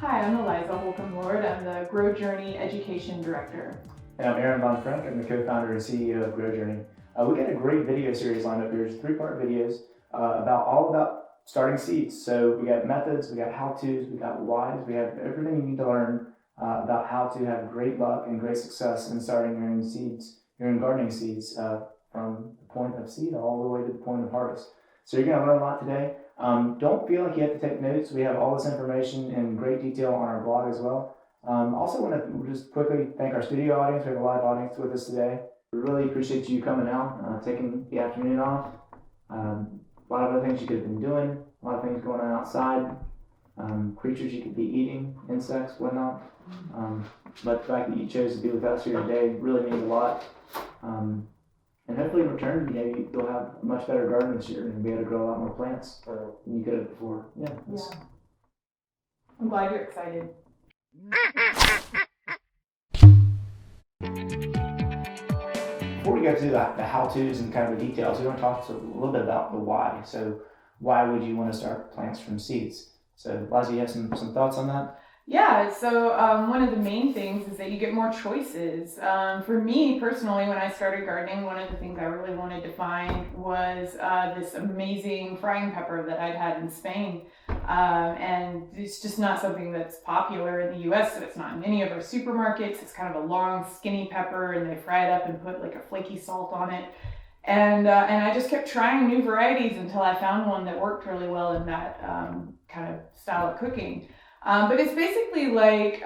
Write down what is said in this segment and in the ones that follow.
Hi, I'm Eliza Holcomb-Lord. I'm the Grow Journey Education Director. And I'm Aaron Von Frank. I'm the co-founder and CEO of Grow Journey. We got a great video series lined up here. It's 3-part videos about starting seeds. So we got methods, we got how-tos, we got whys, we have everything you need to learn about how to have great luck and great success in starting your own seeds, your own gardening seeds, from the point of seed all the way to the point of harvest. So you're going to learn a lot today. Don't feel like you have to take notes. We have all this information in great detail on our blog as well. Also want to just quickly thank our studio audience. We have a live audience with us today. We really appreciate you coming out, taking the afternoon off. A lot of other things you could have been doing, a lot of things going on outside, creatures you could be eating, insects, whatnot. But the fact that you chose to be with us here today really means a lot. And hopefully in return, you'll have a much better garden this year and be able to grow a lot more plants than you could have before. Yeah. I'm glad you're excited. Before we go to the how-tos and kind of the details, we want to talk a little bit about the why. So why would you want to start plants from seeds? So Liza, you have some thoughts on that? Yeah, so one of the main things is that you get more choices. For me personally, when I started gardening, one of the things I really wanted to find was this amazing frying pepper that I'd had in Spain. And it's just not something that's popular in the US, so it's not in any of our supermarkets. It's kind of a long, skinny pepper, and they fry it up and put like a flaky salt on it. And I just kept trying new varieties until I found one that worked really well in that kind of style of cooking. But it's basically like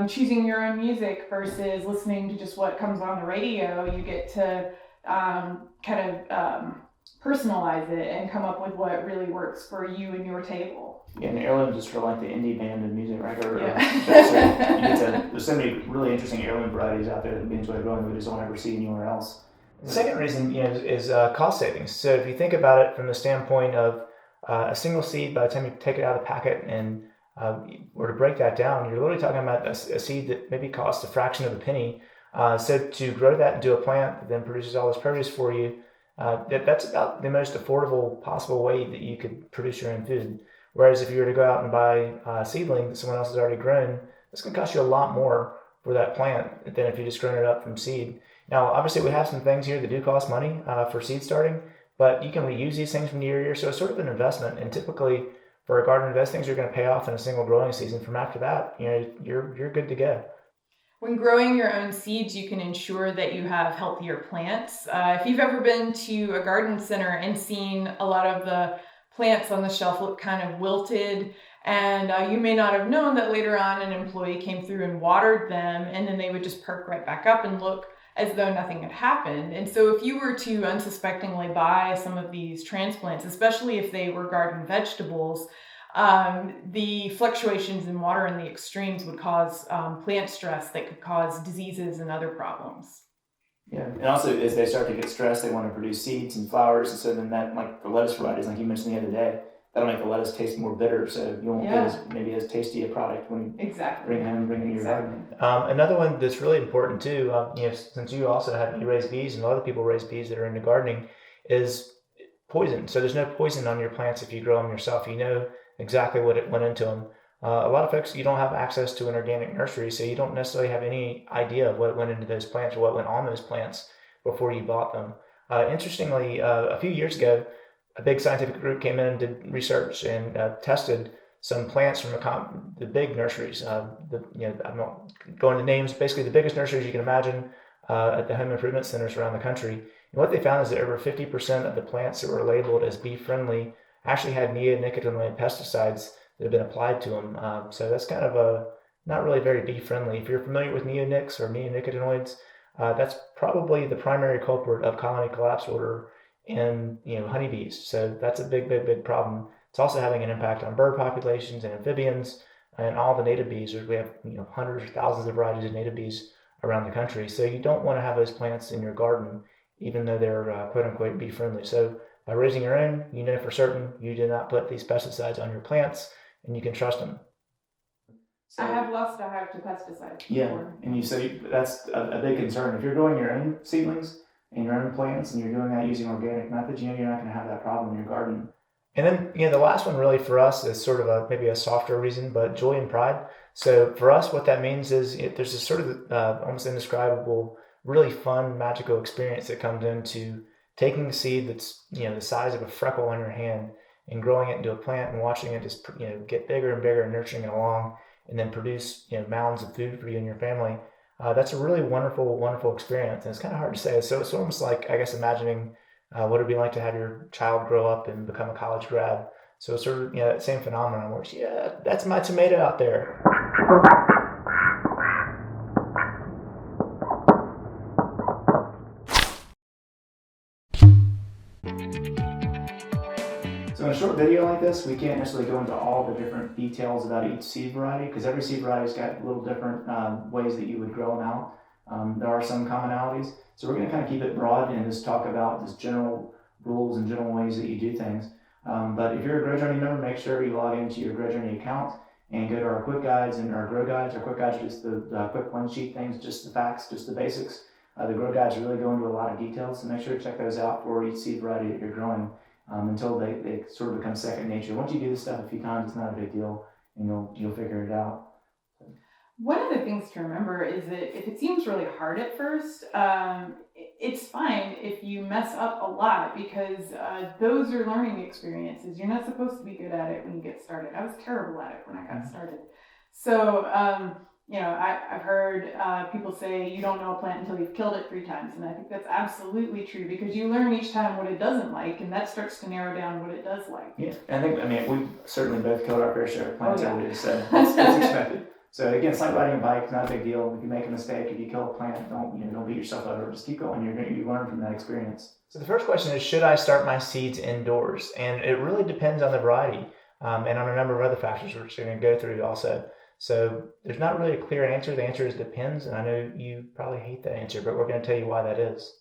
choosing your own music versus listening to just what comes on the radio. You get to personalize it and come up with what really works for you and your table. Yeah, and heirlooms is for like the indie band of music, right? Yeah. There's so many really interesting heirloom varieties out there that we enjoy growing, we just don't ever see anywhere else. The second reason is cost savings. So if you think about it from the standpoint of a single seed, by the time you take it out of the packet and or to break that down, you're literally talking about a seed that maybe costs a fraction of a penny. So to grow that into a plant that then produces all this produce for you, that's about the most affordable possible way that you could produce your own food. Whereas if you were to go out and buy a seedling that someone else has already grown, it's going to cost you a lot more for that plant than if you just grown it up from seed. Now, obviously, we have some things here that do cost money for seed starting, but you can reuse these things from year to year. So it's sort of an investment, and typically, for a garden, those things are going to pay off in a single growing season. From after that, you're good to go. When growing your own seeds, you can ensure that you have healthier plants. If you've ever been to a garden center and seen a lot of the plants on the shelf look kind of wilted, and you may not have known that later on an employee came through and watered them, and then they would just perk right back up and look as though nothing had happened. And so if you were to unsuspectingly buy some of these transplants, especially if they were garden vegetables, the fluctuations in water and the extremes would cause plant stress that could cause diseases and other problems. Yeah, and also as they start to get stressed, they want to produce seeds and flowers, and so then that, like the lettuce varieties, like you mentioned the other day, that'll make the lettuce taste more bitter, so you won't get maybe as tasty a product when you bring it in your garden. Another one that's really important too, since you also you raise bees and a lot of people raise bees that are into gardening, is poison. So there's no poison on your plants if you grow them yourself. You know exactly what it went into them. A lot of folks, you don't have access to an organic nursery, so you don't necessarily have any idea of what went into those plants or what went on those plants before you bought them. Interestingly, a few years ago, a big scientific group came in and did research and tested some plants from the big nurseries. I'm not going into names. Basically, the biggest nurseries you can imagine at the home improvement centers around the country. And what they found is that over 50% of the plants that were labeled as bee-friendly actually had neonicotinoid pesticides that have been applied to them. So that's kind of not really very bee-friendly. If you're familiar with neonics or neonicotinoids, that's probably the primary culprit of colony collapse order in honeybees. So that's a big problem. It's also having an impact on bird populations and amphibians and all the native bees. We have hundreds or thousands of varieties of native bees around the country. So you don't want to have those plants in your garden, even though they're quote unquote bee friendly. So by raising your own, you know for certain you did not put these pesticides on your plants, and you can trust them. So, I have lost a hive to pesticides before. And that's a big concern. If you're growing your own seedlings and your own plants and you're doing that using organic methods, you're not going to have that problem in your garden. And then, the last one really for us is sort of maybe a softer reason, but joy and pride. So for us, what that means is there's this sort of almost indescribable, really fun, magical experience that comes into taking a seed that's, the size of a freckle on your hand and growing it into a plant and watching it just, get bigger and bigger and nurturing it along and then produce, mounds of food for you and your family. That's a really wonderful, wonderful experience. And it's kind of hard to say. So it's almost like, I guess, imagining what it'd be like to have your child grow up and become a college grad. So it's sort of, that same phenomenon where it's, yeah, that's my tomato out there. So in a short video like this, we can't necessarily go into all the different details about each seed variety because every seed variety's got little different ways that you would grow them out. There are some commonalities. So we're going to kind of keep it broad and just talk about just general rules and general ways that you do things. But if you're a Grow Journey member, make sure you log into your Grow Journey account and go to our quick guides and our grow guides. Our quick guides are just the quick one sheet things, just the facts, just the basics. The grow guides really go into a lot of details, so make sure to check those out for each seed variety that you're growing until they sort of become second nature. Once you do this stuff a few times, it's not a big deal, and you'll figure it out. One of the things to remember is that if it seems really hard at first, it's fine if you mess up a lot because those are learning experiences. You're not supposed to be good at it when you get started. I was terrible at it when I got started. So, I've heard people say you don't know a plant until you've killed it 3 times. And I think that's absolutely true because you learn each time what it doesn't like and that starts to narrow down what it does like. Yeah, and we've certainly both killed our fair share of plants over there, so it's expected. So again, it's like riding a bike. It's not a big deal. If you make a mistake, if you kill a plant, don't beat yourself over. Just keep going. You learn from that experience. So the first question is, should I start my seeds indoors? And it really depends on the variety and on a number of other factors we're going to go through also. So there's not really a clear answer. The answer is depends. And I know you probably hate that answer, but we're going to tell you why that is.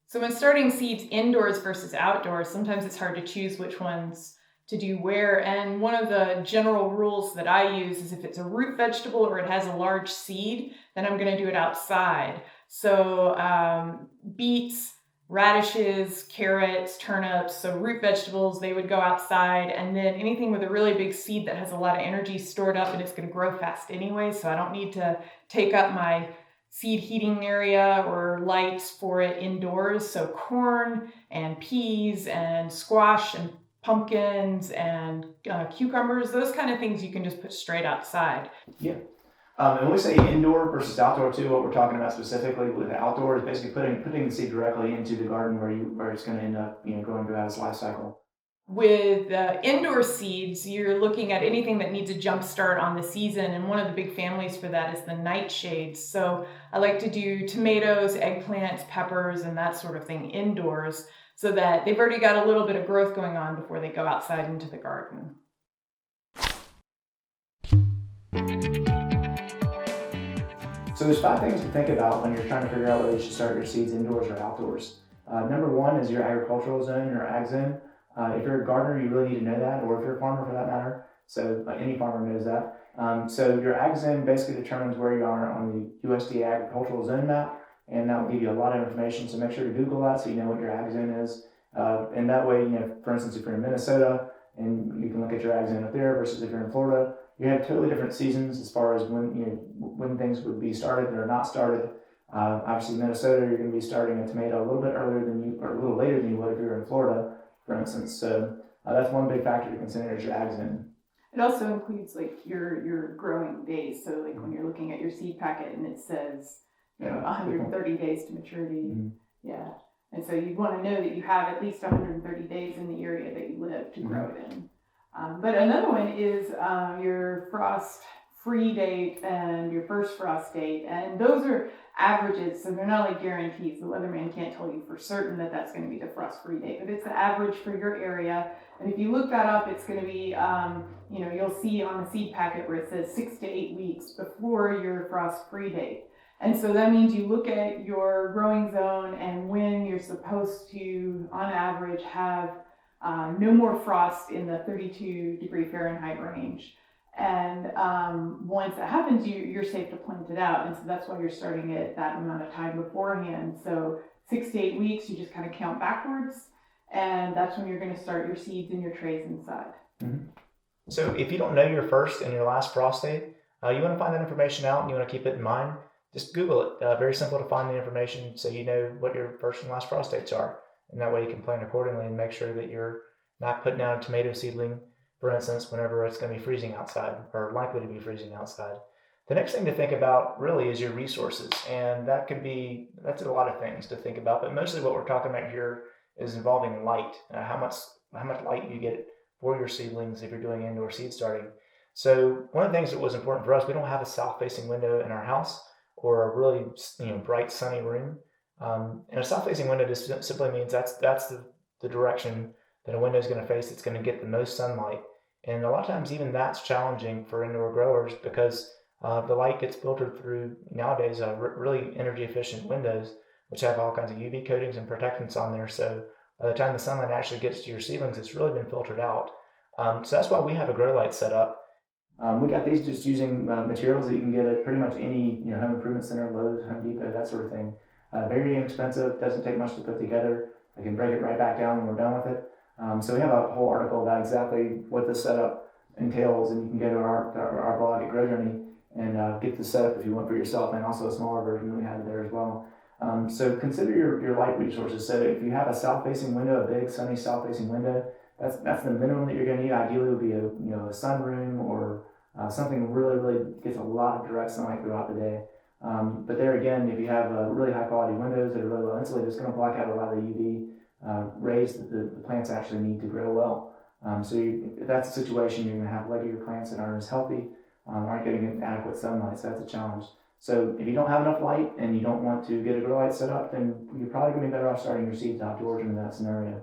So when starting seeds indoors versus outdoors, sometimes it's hard to choose which ones to do where. And one of the general rules that I use is if it's a root vegetable or it has a large seed, then I'm going to do it outside. So beets, radishes, carrots, turnips, so root vegetables, they would go outside. And then anything with a really big seed that has a lot of energy stored up and it's going to grow fast anyway, so I don't need to take up my seed heating area or lights for it indoors. So corn and peas and squash and pumpkins and cucumbers, those kind of things you can just put straight outside. Yeah. And when we say indoor versus outdoor too, what we're talking about specifically with outdoor is basically putting the seed directly into the garden where it's going to end up going throughout its life cycle. With indoor seeds, you're looking at anything that needs a jump start on the season, and one of the big families for that is the nightshades. So I like to do tomatoes, eggplants, peppers, and that sort of thing indoors so that they've already got a little bit of growth going on before they go outside into the garden. So there's 5 things to think about when you're trying to figure out whether you should start your seeds indoors or outdoors. Number 1 is your agricultural zone, your ag zone. If you're a gardener, you really need to know that, or if you're a farmer for that matter. So any farmer knows that. So your ag zone basically determines where you are on the USDA agricultural zone map, and that will give you a lot of information. So make sure to Google that so you know what your ag zone is. And that way, for instance, if you're in Minnesota and you can look at your ag zone up there versus if you're in Florida, you have totally different seasons as far as when things would be started or not started. Obviously, Minnesota, you're going to be starting a tomato a little bit earlier or a little later than you would if you were in Florida, for instance. So that's one big factor to consider is your ag zone. It also includes your growing days. So when you're looking at your seed packet and it says 130 days to maturity, and so you want to know that you have at least 130 days in the area that you live to grow it in. But another one is your frost-free date and your first frost date, and those are averages, so they're not like guarantees. The weatherman can't tell you for certain that that's going to be the frost-free date, but it's the average for your area. And if you look that up, it's going to be, you'll see on the seed packet where it says 6 to 8 weeks before your frost-free date. And so that means you look at your growing zone and when you're supposed to, on average, have no more frost in the 32 degree Fahrenheit range. And once that happens, you're safe to plant it out. And so that's why you're starting it that amount of time beforehand. So 6 to 8 weeks, you just kind of count backwards. and that's when you're going to start your seeds and your trays inside. Mm-hmm. So if you don't know your first and your last frost date, you want to find that information out and you want to keep it in mind, just Google it. Very simple to find the information so you know what your first and last frost dates are. And that way you can plan accordingly and make sure that you're not putting down a tomato seedling, for instance, whenever it's going to be freezing outside or likely to be freezing outside. The next thing to think about really is your resources. And that's a lot of things to think about, but mostly what we're talking about here is involving light. How much light you get for your seedlings if you're doing indoor seed starting. So one of the things that was important for us, we don't have a south-facing window in our house or a really bright sunny room. And a south-facing window just simply means that's the direction that a window is going to face. It's going to get the most sunlight. And a lot of times even that's challenging for indoor growers because the light gets filtered through nowadays really energy efficient windows, which have all kinds of UV coatings and protectants on there. So by the time the sunlight actually gets to your seedlings, it's really been filtered out. So that's why we have a grow light set up. We got these just using materials that you can get at pretty much any home improvement center, Lowe's, Home Depot, that sort of thing. Very inexpensive, doesn't take much to put together. I can break it right back down when we're done with it. So we have a whole article about exactly what this setup entails, and you can go to our blog at Grow Journey and get the setup if you want for yourself, and also a smaller version that we have there as well. So consider your light resources. So if you have a south-facing window, a big sunny south-facing window, that's the minimum that you're going to need. Ideally, would be a sunroom or something really gets a lot of direct sunlight throughout the day. But there again, if you have really high quality windows that are really well insulated, it's going to block out a lot of the UV rays that the plants actually need to grow well. If that's the situation, you're going to have leggier plants that aren't as healthy, aren't getting adequate sunlight, so that's a challenge. So if you don't have enough light and you don't want to get a grow light set up, then you're probably going to be better off starting your seeds outdoors in that scenario.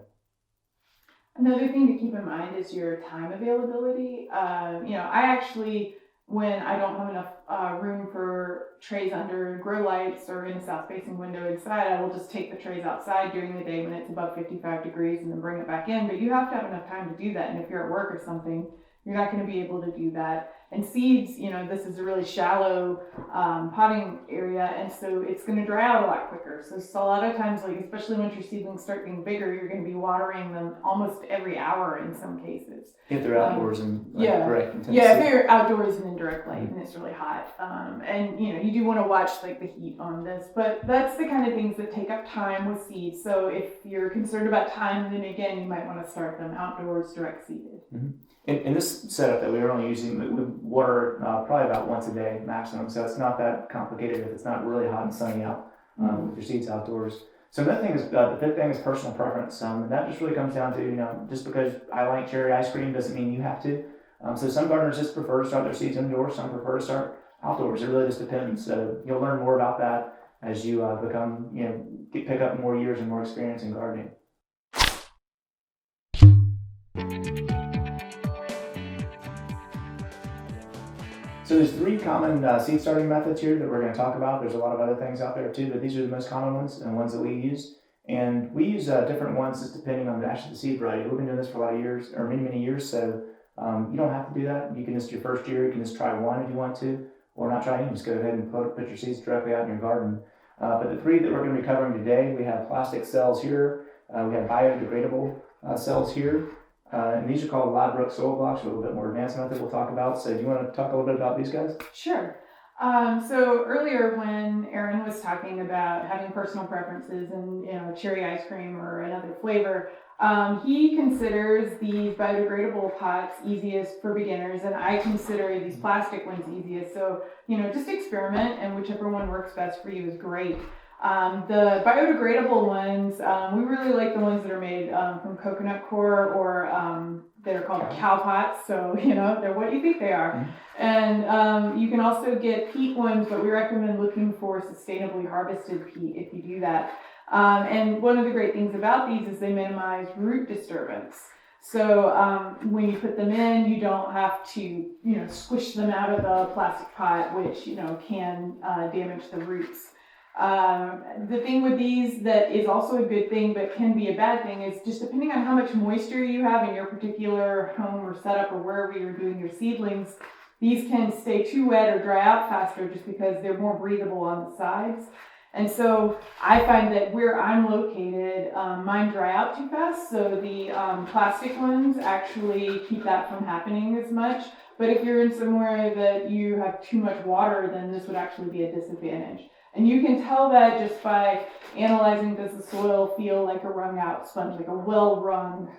Another thing to keep in mind is your time availability. I actually, when I don't have enough room for trays under grow lights or in a south-facing window inside, I will just take the trays outside during the day when it's above 55 degrees and then bring it back in. But you have to have enough time to do that. And if you're at work or something, you're not going to be able to do that. And seeds, this is a really shallow potting area, and so it's going to dry out a lot quicker. So a lot of times, especially once your seedlings start getting bigger, you're going to be watering them almost every hour in some cases. If they're outdoors and direct intensity. Yeah, if you're outdoors and in direct light and it's really hot. And you do want to watch the heat on this, but that's the kind of things that take up time with seeds. So if you're concerned about time, then again, you might want to start them outdoors direct seeded. Mm-hmm. In this setup that we were only using, we water probably about once a day maximum, so it's not that complicated if it's not really hot and sunny out with your seeds outdoors. So another thing is, the fifth thing is personal preference. And that just really comes down to, just because I like cherry ice cream doesn't mean you have to. So some gardeners just prefer to start their seeds indoors, some prefer to start outdoors. It really just depends. So you'll learn more about that as you pick up more years and more experience in gardening. So there's three common seed starting methods here that we're going to talk about. There's a lot of other things out there too, but these are the most common ones and ones that we use. And we use different ones just depending on the seed variety. We've been doing this for a lot of years, or many years, so you don't have to do that. You can just, your first year, you can just try one if you want to, or not try any. Just go ahead and put your seeds directly out in your garden. But the three that we're going to be covering today, we have plastic cells here, we have biodegradable cells here, and these are called Ladbrokes soil blocks, a little bit more advanced method we'll talk about. So do you want to talk a little bit about these guys? Sure. So earlier when Aaron was talking about having personal preferences and cherry ice cream or another flavor, he considers these biodegradable pots easiest for beginners, and I consider these plastic ones easiest. So just experiment, and whichever one works best for you is great. The biodegradable ones, we really like the ones that are made from coconut coir or that are called cow pots. So, they're what you think they are. Mm-hmm. And you can also get peat ones, but we recommend looking for sustainably harvested peat if you do that. And one of the great things about these is they minimize root disturbance. So when you put them in, you don't have to, squish them out of the plastic pot, which, can damage the roots. The thing with these that is also a good thing but can be a bad thing is just depending on how much moisture you have in your particular home or setup or wherever you're doing your seedlings, these can stay too wet or dry out faster just because they're more breathable on the sides. And so I find that where I'm located, mine dry out too fast. So the plastic ones actually keep that from happening as much. But if you're in somewhere that you have too much water, then this would actually be a disadvantage. And you can tell that just by analyzing, does the soil feel like a wrung out sponge, like a well wrung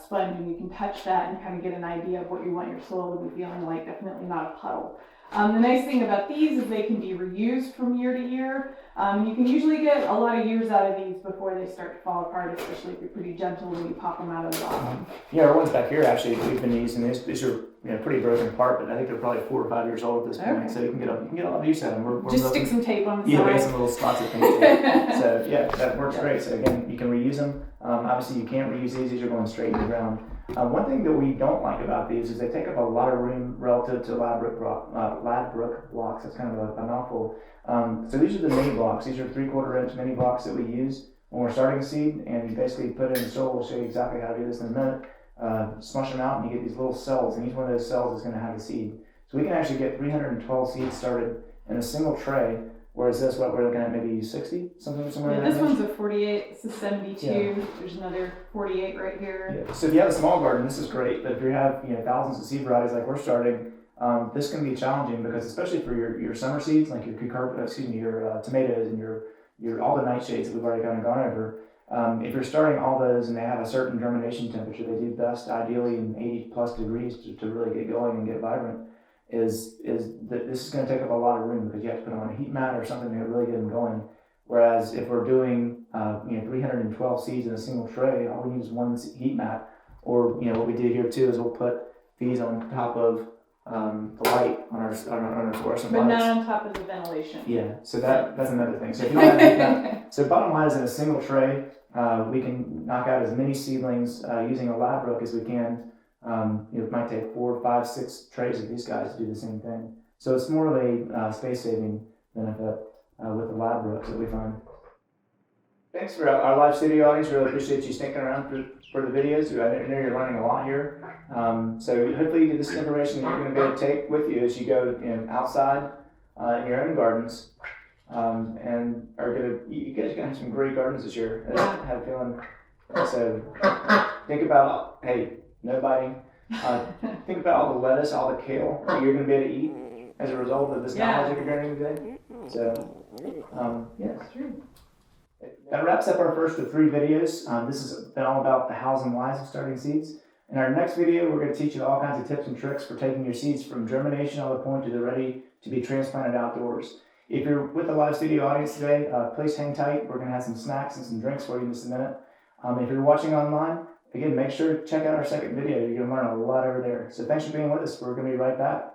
sponge, and you can touch that and kind of get an idea of what you want your soil to be feeling like, definitely not a puddle. The nice thing about these is they can be reused from year to year. You can usually get a lot of years out of these before they start to fall apart, especially if you're pretty gentle when you pop them out of the bottom. Yeah, our ones back here actually we've been using these are pretty broken apart, but I think they're probably 4 or 5 years old at this point. Okay. So you can get a lot of use out of them. We're just stick some tape on the side. side. Yeah, we have some little spots of paint tape. So yeah, that works great. So again, you can reuse them. Obviously, you can't reuse these are going straight in the ground. One thing that we don't like about these is they take up a lot of room relative to Ladbroke blocks. That's kind of a mouthful. So these are the mini blocks. These are 3/4 inch mini blocks that we use when we're starting a seed, and you basically put it in the soil. We'll show you exactly how to do this in a minute. Smush them out, and you get these little cells, and each one of those cells is going to have a seed. So we can actually get 312 seeds started in a single tray. Whereas this, what we're looking at, maybe 60, somewhere. Yeah, this one's a 48, it's a 72. Yeah. There's another 48 right here. Yeah. So if you have a small garden, this is great. But if you have thousands of seed varieties like we're starting, this can be challenging because especially for your summer seeds, like your your tomatoes and your all the nightshades that we've already kind of gone over. If you're starting all those and they have a certain germination temperature, they do best ideally in 80 plus degrees to really get going and get vibrant. Is that this is going to take up a lot of room because you have to put them on a heat mat or something to really get them going. Whereas if we're doing 312 seeds in a single tray, all we need is one heat mat. Or what we did here too is we'll put these on top of the light on our fluorescent lights. But not on top of the ventilation. Yeah, so that's another thing. So if you don't have heat mat, so bottom line is in a single tray, we can knock out as many seedlings using a Ladbroke as we can. It might take 4, 5, 6 trays of these guys to do the same thing. So it's more of a space-saving benefit with the Ladbrokes that we find. Thanks for our live studio audience. Really appreciate you sticking around for the videos. I know you're learning a lot here. So hopefully this is information that you're going to be able to take with you as you go outside in your own gardens. And you guys are going to have some great gardens this year. I have a feeling. So think about, no biting. Think about all the lettuce, all the kale that you're going to be able to eat as a result of this knowledge that you're learning today. So, That's true. That wraps up our first of 3 videos. This has been all about the hows and whys of starting seeds. In our next video, we're going to teach you all kinds of tips and tricks for taking your seeds from germination all the point to they're ready to be transplanted outdoors. If you're with the live studio audience today, please hang tight. We're going to have some snacks and some drinks for you in just a minute. If you're watching online, again, make sure to check out our second video. You're going to learn a lot over there. So thanks for being with us. We're going to be right back.